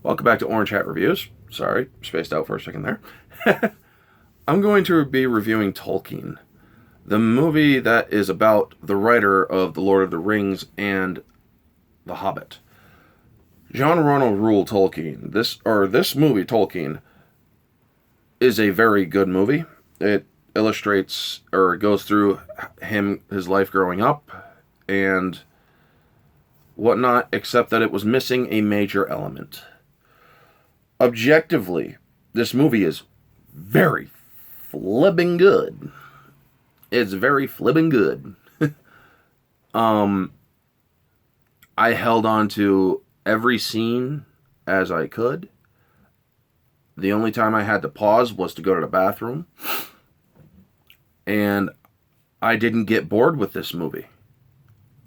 Welcome back to Orange Hat Reviews. Sorry, spaced out for a second there. I'm going to be reviewing Tolkien, the movie that is about the writer of The Lord of the Rings and The Hobbit. John Ronald Reuel Tolkien. This movie, Tolkien, is a very good movie. It illustrates or goes through his life growing up and whatnot, except that it was missing a major element. Objectively, this movie is very flipping good. It's very flipping good. I held on to every scene as I could. The only time I had to pause was to go to the bathroom. And I didn't get bored with this movie.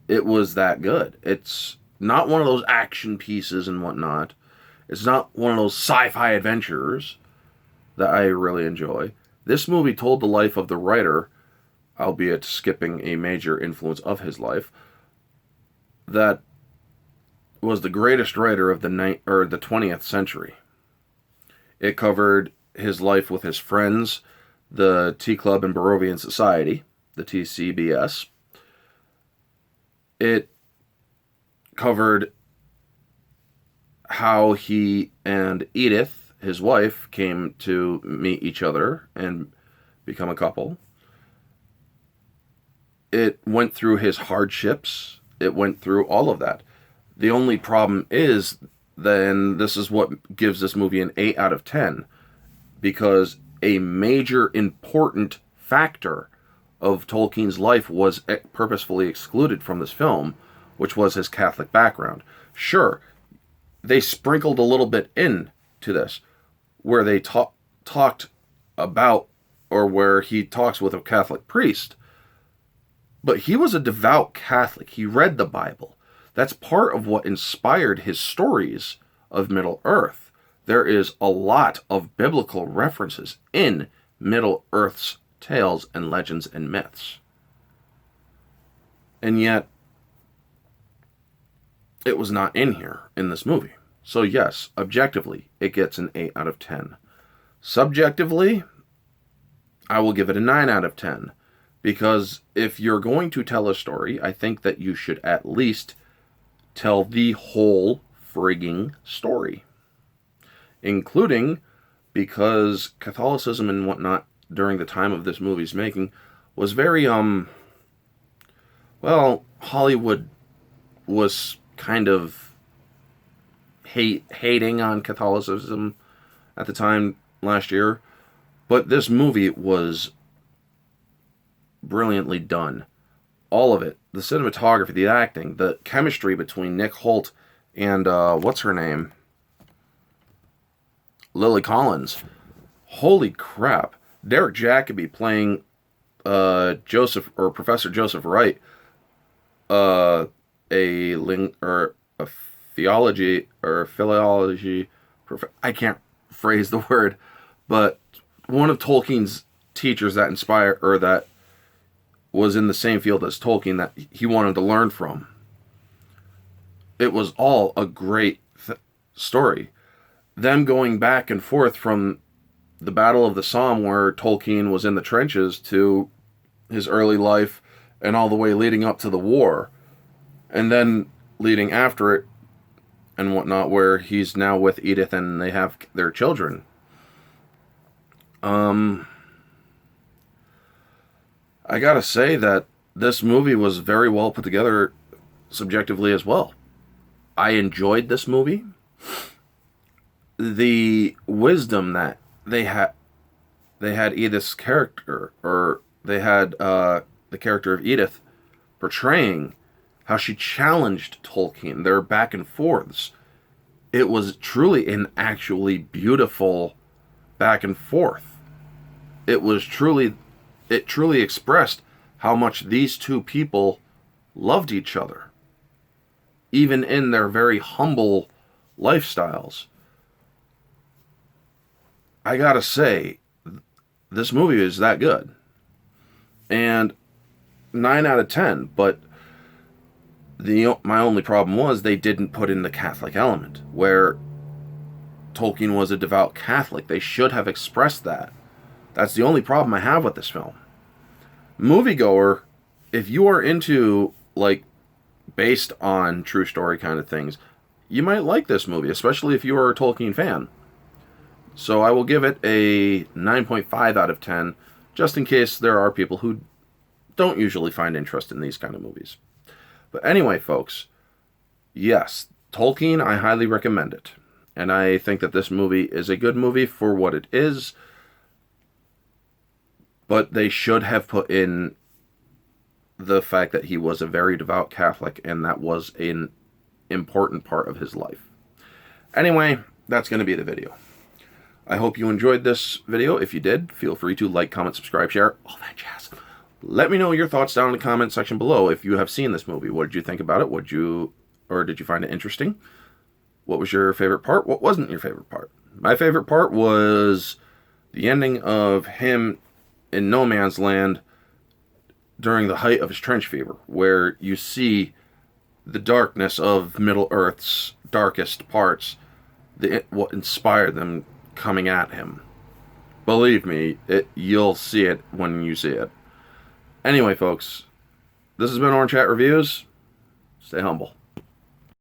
It was that good. It's not one of those action pieces and whatnot. It's not one of those sci-fi adventures that I really enjoy. This movie told the life of the writer, albeit skipping a major influence of his life, that was the greatest writer of the 20th century. It covered his life with his friends, the Tea Club and Barovian Society, the TCBS. It covered how he and Edith, his wife, came to meet each other and become a couple. It went through his hardships. It went through all of that. The only problem is, then, this is what gives this movie an 8 out of 10, because a major important factor of Tolkien's life was purposefully excluded from this film, which was his Catholic background. Sure, they sprinkled a little bit in to this, where they talked about, or where he talks with a Catholic priest, but he was a devout Catholic. He read the Bible. That's part of what inspired his stories of Middle-earth. There is a lot of biblical references in Middle-earth's tales and legends and myths. And yet, it was not in here in this movie. So yes, objectively, it gets an 8 out of 10. Subjectively, I will give it a 9 out of 10. Because if you're going to tell a story, I think that you should at least tell the whole frigging story. Including, because Catholicism and whatnot during the time of this movie's making was very, Hollywood was kind of hating on Catholicism at the time last year, but this movie was brilliantly done. All of it. The cinematography, the acting, the chemistry between Nick Holt and, what's her name? Lily Collins. Holy crap. Derek Jacobi playing Professor Joseph Wright, a theology or philology, I can't phrase the word, but one of Tolkien's teachers that inspired, or that was in the same field as Tolkien that he wanted to learn from. It was all a great story. Them going back and forth from the Battle of the Somme, where Tolkien was in the trenches, to his early life and all the way leading up to the war, and then leading after it and whatnot, where he's now with Edith and they have their children. I gotta say that this movie was very well put together subjectively as well. I enjoyed this movie. The wisdom that they had Edith's character, or they had the character of Edith portraying how she challenged Tolkien, their back and forths. It was truly an actually beautiful back and forth. It truly expressed how much these two people loved each other, even in their very humble lifestyles. I gotta say, this movie is that good. And 9 out of 10, but my only problem was they didn't put in the Catholic element, where Tolkien was a devout Catholic. They should have expressed that. That's the only problem I have with this film. Moviegoer, if you are into, like, based on true story kind of things, you might like this movie, especially if you are a Tolkien fan. So I will give it a 9.5 out of 10, just in case there are people who don't usually find interest in these kind of movies. But anyway, folks, yes, Tolkien, I highly recommend it. And I think that this movie is a good movie for what it is. But they should have put in the fact that he was a very devout Catholic, and that was an important part of his life. Anyway, that's going to be the video. I hope you enjoyed this video. If you did, feel free to like, comment, subscribe, share, all that jazz. Let me know your thoughts down in the comment section below if you have seen this movie. What did you think about it? Did you find it interesting? What was your favorite part? What wasn't your favorite part? My favorite part was the ending of him in no man's land during the height of his trench fever, where you see the darkness of Middle Earth's darkest parts, what inspired them coming at him. Believe me, you'll see it when you see it. Anyway, folks, this has been Orange Hat Reviews. Stay humble.